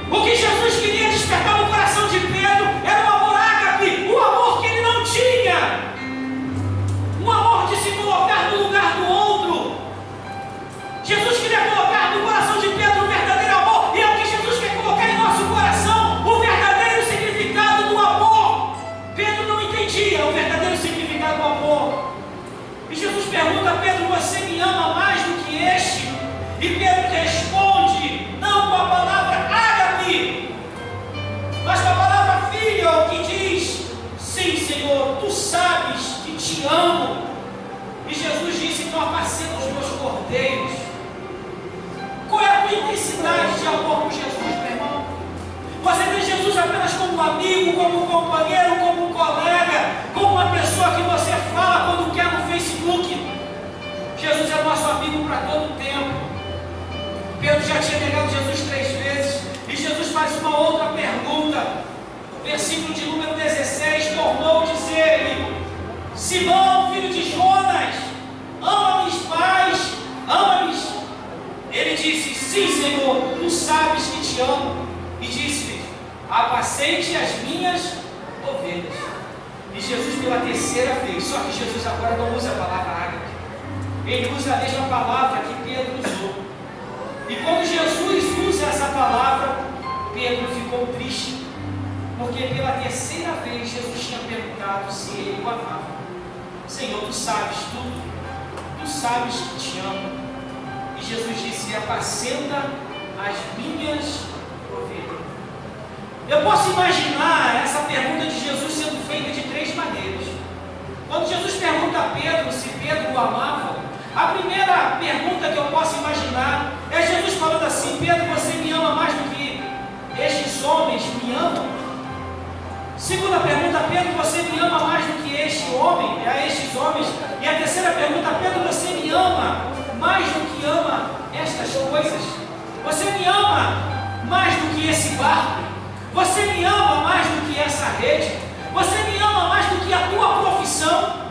O que Jesus queria despertar no coração de Pedro era um amor ágape, um amor que ele não tinha, um amor de se colocar no lugar do outro. Jesus queria colocar no coração de Pedro o verdadeiro amor, e é o que Jesus quer colocar em nosso coração, o verdadeiro significado do amor. Pedro não entendia o verdadeiro significado do amor. E Jesus pergunta a Pedro: você me ama mais do que este? E Pedro responde, não com a palavra ágape, mas com a palavra filho, que diz: sim, Senhor, tu sabes que te amo. E Jesus disse: então apacenta os meus cordeiros. Qual é a tua intensidade de amor com Jesus, meu irmão? Você tem Jesus apenas como um amigo, como um companheiro, como um colega, como uma pessoa que você fala quando quer no Facebook? Jesus é nosso amigo para todo o tempo. já tinha negado Jesus 3 vezes, e Jesus faz uma outra pergunta. Versículo de número 16, tornou a dizer-lhe: Simão, filho de Jonas, ama-me mais? Ama-me? Ele disse: sim, Senhor, tu sabes que te amo. E disse-lhe: apacente as minhas ovelhas. E Jesus pela terceira vez, só que Jesus agora não usa a palavra ágape, ele usa a mesma palavra que Pedro usou. E quando Jesus usa essa palavra, Pedro ficou triste, porque pela terceira vez Jesus tinha perguntado se ele o amava. Senhor, tu sabes tudo, tu sabes que te amo. E Jesus disse: apacenta as minhas ovelhas. Eu posso imaginar essa pergunta de Jesus sendo feita de 3 maneiras. Quando Jesus pergunta a Pedro se Pedro o amava, a primeira pergunta que eu posso imaginar é Jesus falando assim: Pedro, você me ama mais do que estes homens me amam? Segunda pergunta: Pedro, você me ama mais do que este homem, estes homens? E a terceira pergunta: Pedro, você me ama mais do que ama estas coisas? Você me ama mais do que esse barco? Você me ama mais do que essa rede? Você me ama mais do que a tua profissão?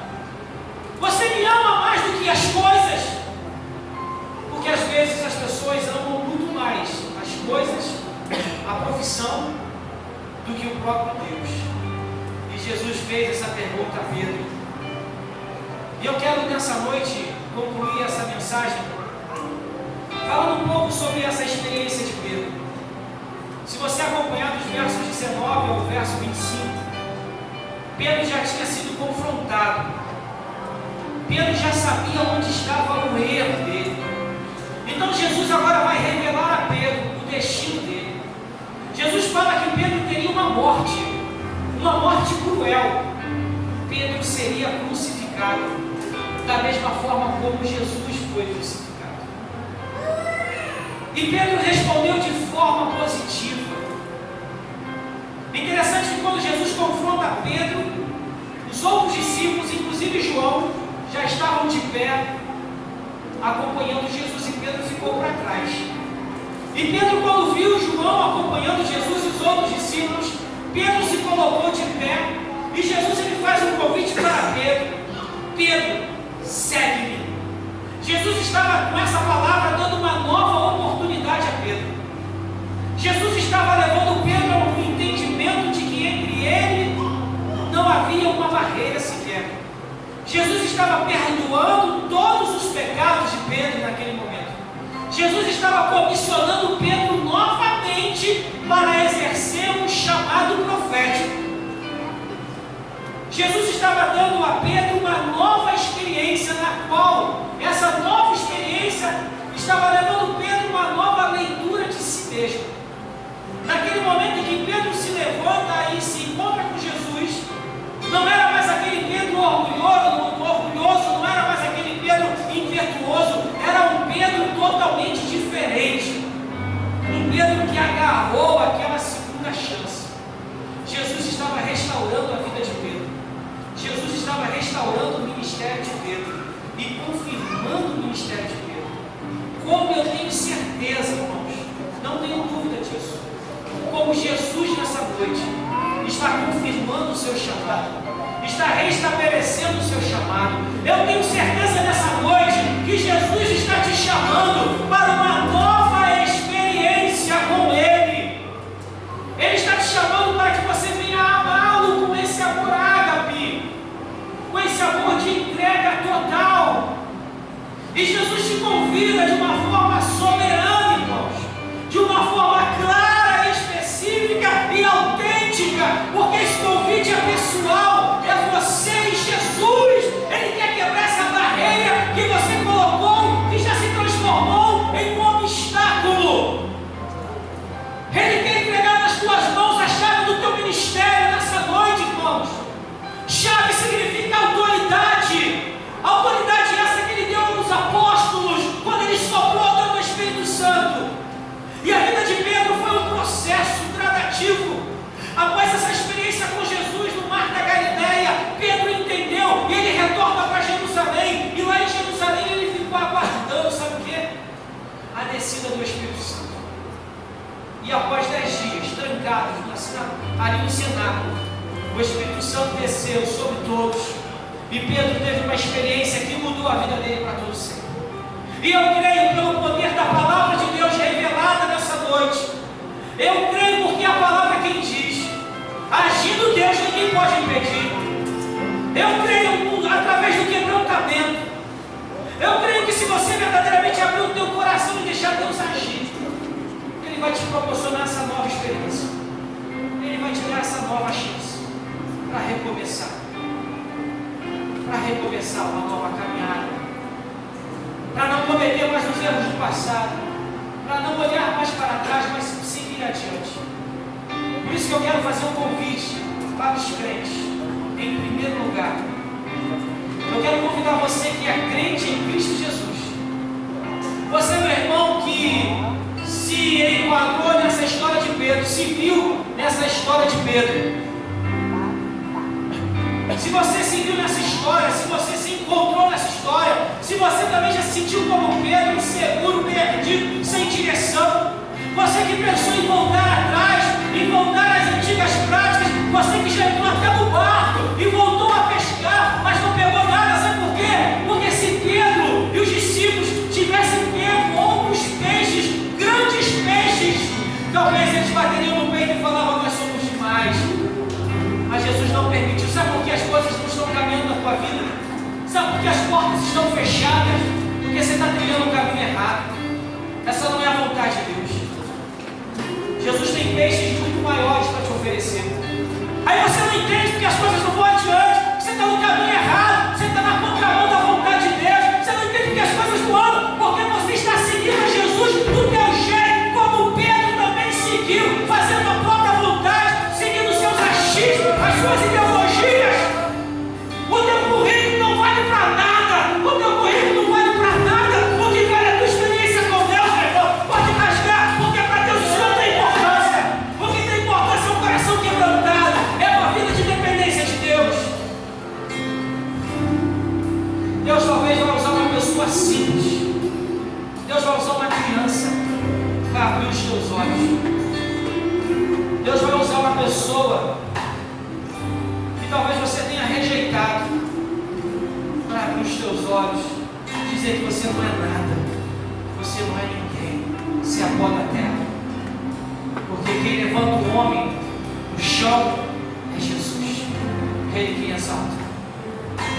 Você me ama mais do que as coisas? Porque às vezes as pessoas amam muito mais as coisas, a profissão, do que o próprio Deus. E Jesus fez essa pergunta a Pedro. E eu quero nessa noite concluir essa mensagem falando um pouco sobre essa experiência de Pedro. Se você acompanhar dos versos 19 ao verso 25, Pedro já tinha sido confrontado. Pedro já sabia onde estava o erro dele. Então Jesus agora vai revelar a Pedro o destino dele. Jesus fala que Pedro teria uma morte cruel. Pedro seria crucificado da mesma forma como Jesus foi crucificado. E Pedro respondeu de forma positiva. Interessante que quando Jesus confronta Pedro, os outros discípulos, inclusive João, já estavam de pé acompanhando Jesus, e Pedro ficou para trás. E Pedro, quando viu João acompanhando Jesus e os outros discípulos, Pedro se colocou de pé, e Jesus ele faz um convite para Pedro: Pedro, segue-me. Jesus estava com essa palavra dando uma nova oportunidade a Pedro. Jesus estava levando Pedro a um entendimento de que entre ele não havia uma barreira sequer. Jesus estava perdoando todos os pecados de Pedro naquele momento. Jesus estava comissionando Pedro novamente para exercer um chamado profético. Jesus estava dando a Pedro uma nova experiência, na qual essa nova experiência estava levando Pedro uma nova leitura de si mesmo. Naquele momento em que Pedro se levanta e se encontra com Jesus, não era mais aquele Pedro orgulhoso, não era mais aquele Pedro impetuoso, era um Pedro totalmente diferente. Um Pedro que agarrou aquela segunda chance. Jesus estava restaurando a vida de Pedro. Jesus estava restaurando o ministério de Pedro e confirmando o ministério de Pedro. Como eu tenho certeza, irmãos, não tenho dúvida disso, como Jesus nessa noite está confirmando o seu chamado, está restabelecendo o seu chamado. Eu tenho certeza nessa noite que Jesus está te chamando para uma nova experiência com Ele. Ele está te chamando para que você venha amá-lo com esse amor ágape, com esse amor de entrega total. E Jesus te convida de uma forma soberana, irmãos, de uma forma clara, específica e autêntica, porque esse convite é pessoal, é você e Jesus. Ele quer quebrar essa barreira que você descida do Espírito Santo. E após 10 dias, trancados ali no cenáculo, o Espírito Santo desceu sobre todos. E Pedro teve uma experiência que mudou a vida dele para todo sempre. E eu creio pelo poder da palavra de Deus revelada nessa noite. Eu creio porque a palavra é quem diz. Agindo Deus, ninguém pode impedir. Eu creio através do quebrantamento. Eu creio que se você verdadeiramente abrir o teu coração e deixar Deus agir, Ele vai te proporcionar essa nova experiência. Ele vai te dar essa nova chance para recomeçar. Para recomeçar uma nova caminhada. Para não cometer mais os erros do passado. Para não olhar mais para trás, mas seguir adiante. Por isso que eu quero fazer um convite para os crentes. Em primeiro lugar, eu quero convidar você que é crente em Cristo Jesus. Você, meu irmão, que se enquadrou nessa história de Pedro, se viu nessa história de Pedro. Se você se viu nessa história, se você se encontrou nessa história, se você também já se sentiu como Pedro, inseguro, perdido, sem direção, você que pensou em voltar atrás, em voltar às antigas práticas, você que já entrou até no barco e voltou a pescar, mas não pegou nada, sabe por quê? Porque se Pedro e os discípulos tivessem pego outros peixes, grandes peixes, talvez eles bateriam no peito e falavam: nós somos demais. Mas Jesus não permitiu. Sabe por que as coisas não estão caminhando na tua vida? Sabe por que as portas estão fechadas? Porque você está trilhando o caminho errado. Essa não é a vontade de Deus. Jesus tem peixes muito maiores para te oferecer. Aí você não entende porque as coisas não vão adiante. Você está no caminho errado. Você está na contramão da vontade de Deus. Você não entende porque as coisas não andam. Porque você está seguindo a Jesus do teu jeito, como Pedro também seguiu, fazendo a própria vontade, seguindo os seus achismos, as suas ideologias. O teu currículo não vale para nada. O teu currículo não vale para nada. O que vale é a tua experiência com Deus, meu irmão. Pode rasgar, porque para Deus isso não tem importância. O que tem importância é o coração quebrantado. É uma vida de dependência de Deus. Deus talvez vai usar uma pessoa simples. Deus vai usar uma criança para abrir os teus olhos. Deus vai usar uma pessoa que talvez você tenha rejeitado para abrir os teus olhos, dizer que você não é nada, você não é ninguém, você é pó da terra. Porque quem levanta o homem do chão é Jesus. É Ele quem exalta,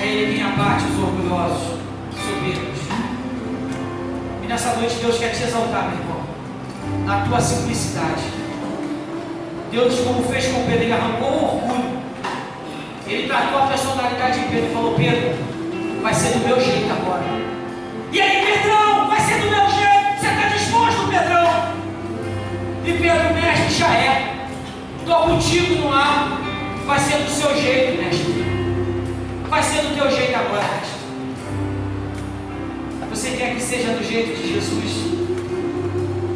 é Ele quem abate os orgulhosos, soberbos. E nessa noite Deus quer te exaltar, meu irmão, na tua simplicidade. Deus, como fez com Pedro, Ele arrancou o orgulho. Ele tratou a personalidade de Pedro e falou: Pedro, vai ser do meu jeito agora. E aí, Pedrão, vai ser do meu jeito. Você está disposto, Pedrão? E Pedro: mestre, já é. Estou contigo no ar. Vai ser do seu jeito, mestre. Vai ser do teu jeito agora, mestre. Você quer que seja do jeito de Jesus?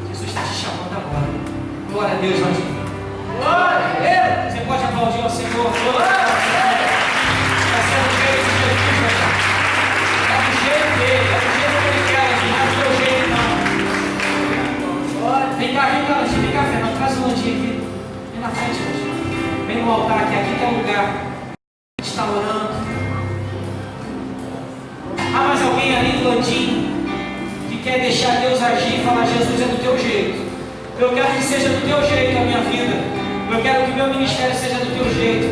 Jesus está te chamando agora. Glória a Deus, Martinho. Glória a Deus. Você pode aplaudir ao Senhor. Glória a Deus. Vai ser do jeito de Jesus, meu irmão. É do jeito dele, é do jeito que ele quer, não é do teu jeito, não. Vem cá, Fernando, traz o Landinho aqui. Vem na frente, Landinho. Vem no altar aqui que é o lugar. A gente está orando. Há mais alguém além do Landinho que quer deixar Deus agir e falar: Jesus, é do teu jeito. Eu quero que seja do teu jeito a minha vida. Eu quero que meu ministério seja do teu jeito.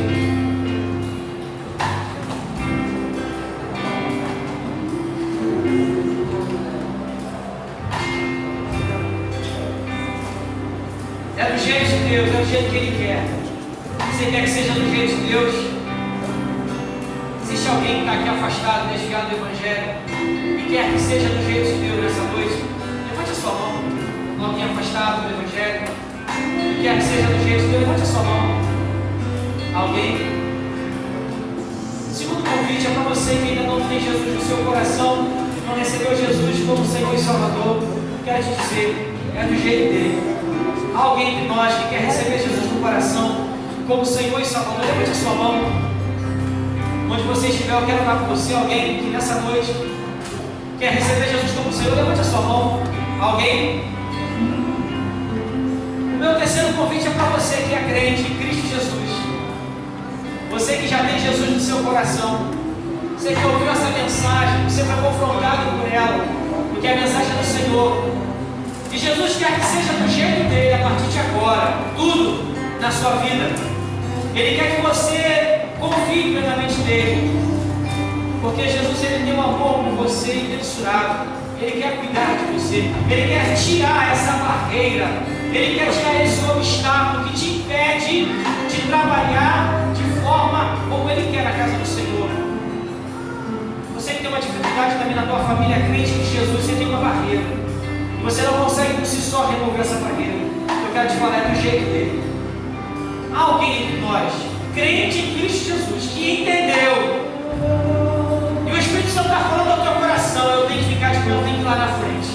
É do jeito de Deus, é do jeito que Ele quer. Você quer que seja do jeito de Deus? Existe alguém que está aqui afastado, desviado do Evangelho e quer que seja do jeito de Deus nessa noite? Levante a sua mão. Alguém afastado do Evangelho e quer que seja do jeito de Deus? Levante a sua mão. Alguém? Segundo convite é para você que ainda não tem Jesus no seu coração, não recebeu Jesus como Senhor e Salvador. Quero te dizer, é do jeito dele. Há alguém de nós que quer receber Jesus no coração como Senhor e Salvador? Levante a sua mão. Onde você estiver, eu quero orar com você. Alguém que nessa noite quer receber Jesus como Senhor, levante a sua mão. Alguém? O meu terceiro convite é para você que é crente em Cristo Jesus. Você que já tem Jesus no seu coração. Você que ouviu essa mensagem, você foi confrontado por ela, porque a mensagem é do Senhor. E Jesus quer que seja do jeito dele a partir de agora, tudo na sua vida. Ele quer que você confie plenamente nele, porque Jesus ele tem um amor por você imensurável. Ele quer cuidar de você, ele quer tirar essa barreira, ele quer tirar esse obstáculo que te impede de trabalhar de forma como ele quer na casa do Senhor. Você que tem uma dificuldade também na tua família crente de Jesus, você tem uma barreira. E você não consegue por si só remover essa barreira. Eu quero te falar é do jeito dele. Há alguém entre nós, crente em Cristo Jesus, que entendeu. E o Espírito Santo está falando ao teu coração, eu tenho que ficar de pé, eu tenho que ir lá na frente.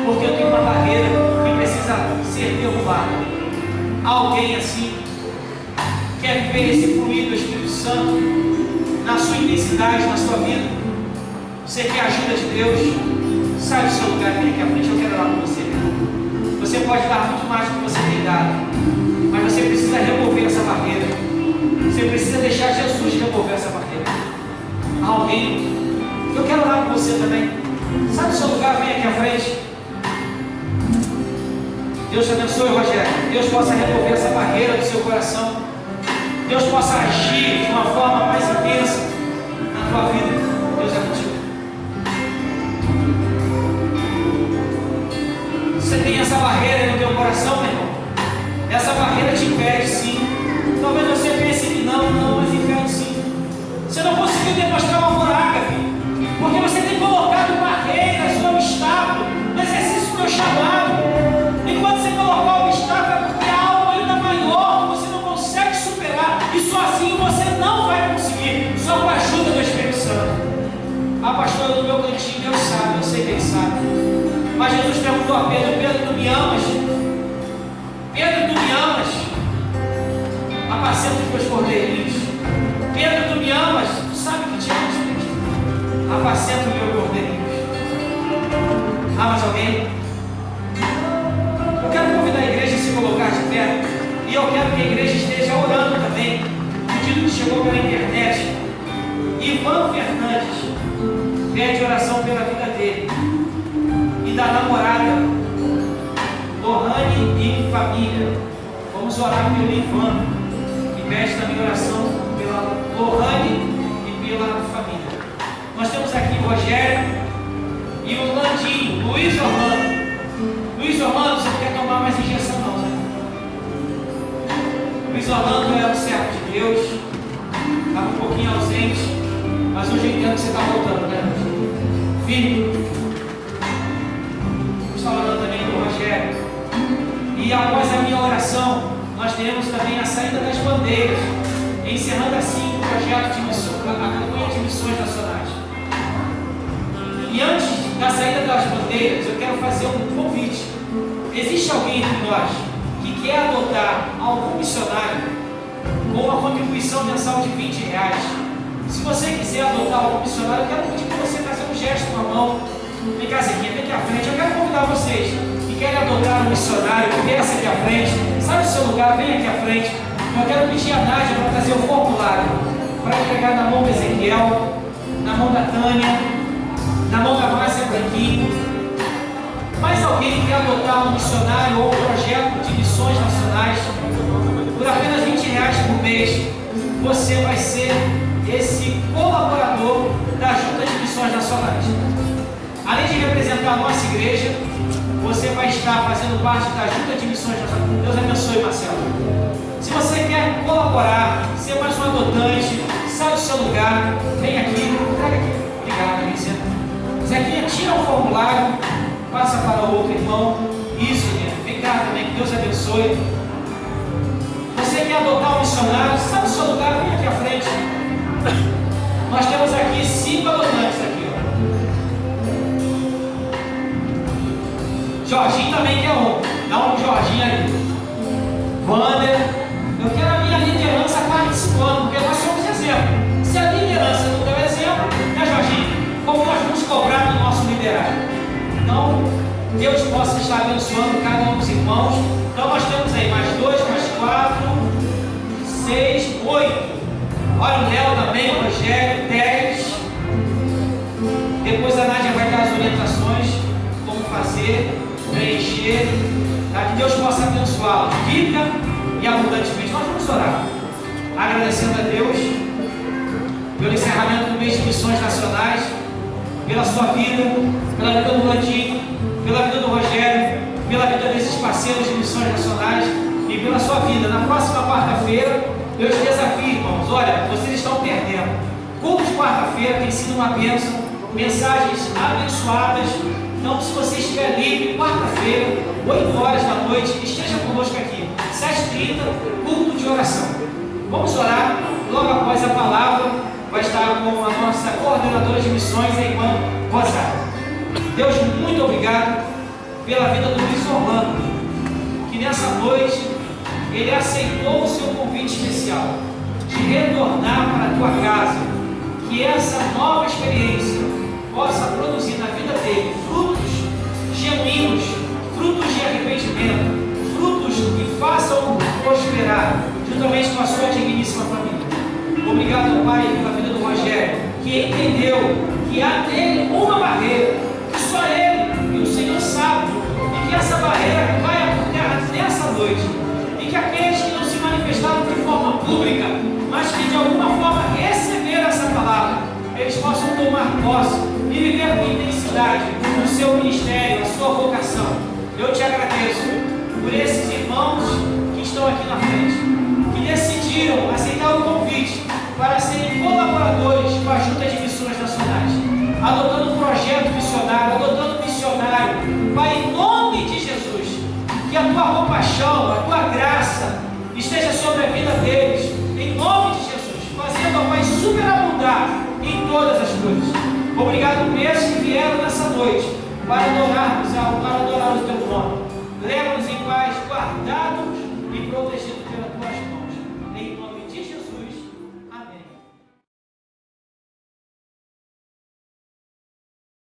Porque eu tenho uma barreira que precisa ser derrubada. Há alguém assim, quer viver esse fluir do Espírito Santo na sua intensidade, na sua vida. Você quer a ajuda de Deus? Sai do seu lugar e vem aqui à frente, eu quero orar com você. Você pode dar muito mais do que você tem dado, mas você precisa remover essa barreira. Você precisa deixar Jesus remover essa barreira. Há alguém? Eu quero orar com você também. Sai do seu lugar, vem aqui à frente. Deus te abençoe, Rogério. Deus possa remover essa barreira do seu coração. Deus possa agir de uma forma mais intensa na tua vida. Deus é contigo. Você tem essa barreira no teu coração, meu irmão? Essa barreira te impede, sim. Talvez você pense que não, mas impede sim. Você não conseguiu demonstrar uma buraca, filho, porque você tem colocado barreiras, um obstáculo no exercício do meu chamado. Enquanto você colocar o obstáculo, é porque há algo ainda maior que você não consegue superar, e sozinho você não vai conseguir, só com a ajuda do Espírito Santo. Ah, pastor, eu no meu cantinho, Deus sabe, eu sei que Ele sabe. Mas Jesus perguntou a Pedro: Pedro, tu me amas? Pedro, tu me amas? Apacenta os meus cordeirinhos. Pedro, tu me amas? Tu sabe que te amas, Pedro. Apacenta os meus cordeirinhos. Amas alguém? Eu quero convidar a igreja a se colocar de pé. E eu quero que a igreja esteja orando também. O pedido que chegou pela internet. Ivan Fernandes pede oração pela vida dele e da namorada Lohane e família. Vamos orar pelo Ivan, que pede também oração pela Lohane e pela família. Nós temos aqui o Rogério e o Landinho, Luiz Orlando. Luiz Orlando, você não quer tomar mais injeção não, né? Luiz Orlando é um servo de Deus, estava um pouquinho ausente, mas hoje eu entendo que você está voltando, né? Filho, estou orando também com o Rogério. E após a minha oração, nós teremos também a saída das bandeiras, encerrando assim o projeto de missões, a campanha de missões nacionais. E antes da saída das bandeiras, eu quero fazer um convite. Existe alguém entre nós que quer adotar algum missionário com uma contribuição mensal de R$20? Se você quiser adotar algum missionário, eu quero pedir para você fazer um gesto com a mão. Vem cá, Zequinha, vem aqui à frente. Eu quero convidar vocês que querem adotar um missionário, que desce aqui à frente, sai do seu lugar, vem aqui à frente. Eu quero pedir a Nádia para trazer o formulário, para entregar na mão do Ezequiel, na mão da Tânia, na mão da Márcia Branquinho. Mais alguém que quer adotar um missionário ou um projeto de missões nacionais, por apenas R$20 por mês, você vai ser esse colaborador da Junta de Missões Nacionais. Além de representar a nossa igreja, você vai estar fazendo parte da Junta de Missões Nacionais. Deus abençoe, Marcelo. Se você quer colaborar, ser mais um adotante, sai do seu lugar, vem aqui, traga aqui. Obrigado, Alicia. Zequinha, tira o formulário, passa para o outro irmão. Isso, vem cá também, que Deus abençoe. Você quer adotar um missionário, sai do seu lugar, vem aqui à frente. Nós temos aqui 5 adotantes aqui, ó. Jorginho também quer um. Dá um Jorginho ali. Wander, eu quero a minha liderança participando, porque nós somos exemplo. Se a liderança não der exemplo, né, Jorginho? Como nós vamos cobrar do nosso liderado? Então, Deus possa estar abençoando cada um dos irmãos. Então nós temos aí mais 2, mais 4, 6, 8. Olha o Léo também, o Rogério, 10. Depois a Nádia vai dar as orientações, como fazer, preencher, tá? Que Deus possa abençoá-los, rica e abundantemente. Nós vamos orar, agradecendo a Deus pelo encerramento do mês de missões nacionais, pela sua vida, pela vida do Landinho, pela vida do Rogério, pela vida desses parceiros de missões nacionais e pela sua vida. Na próxima quarta-feira, eu te desafio, irmãos, olha, vocês estão perdendo. Culto de quarta-feira tem sido uma bênção, mensagens abençoadas. Então, se você estiver livre, quarta-feira, 8 horas da noite, esteja conosco aqui, 7h30, culto de oração. Vamos orar, logo após a palavra, vai estar com a nossa coordenadora de missões, a irmã Rosário. Deus, muito obrigado pela vida do Luiz Orlando, que nessa noite ele aceitou o seu convite especial de retornar para a tua casa, que essa nova experiência possa produzir na vida dele frutos genuínos, frutos de arrependimento, frutos que façam prosperar juntamente com a sua digníssima família. Obrigado, Pai, pela vida do Rogério, que entendeu que há nele uma barreira, que só ele e o Senhor sabe, e que essa barreira caia por terra nessa noite, e que aqueles que não se manifestaram de forma pública, mas que de alguma forma receberam essa palavra, eles possam tomar posse e viver com intensidade o seu ministério, a sua vocação. Eu te agradeço por esses irmãos que estão aqui na frente, que decidiram aceitar o convite para serem colaboradores com a Junta de Missões Nacionais, adotando um projeto missionário, adotando um missionário. Pai, em nome de Jesus, que a tua compaixão, a tua graça esteja sobre a vida deles, em nome de Jesus, fazendo, ó Pai, superabundar em todas as coisas. Obrigado por esses que vieram nessa noite para adorar o teu nome. Leva-nos em paz, guardados e protegidos pelas tuas mãos.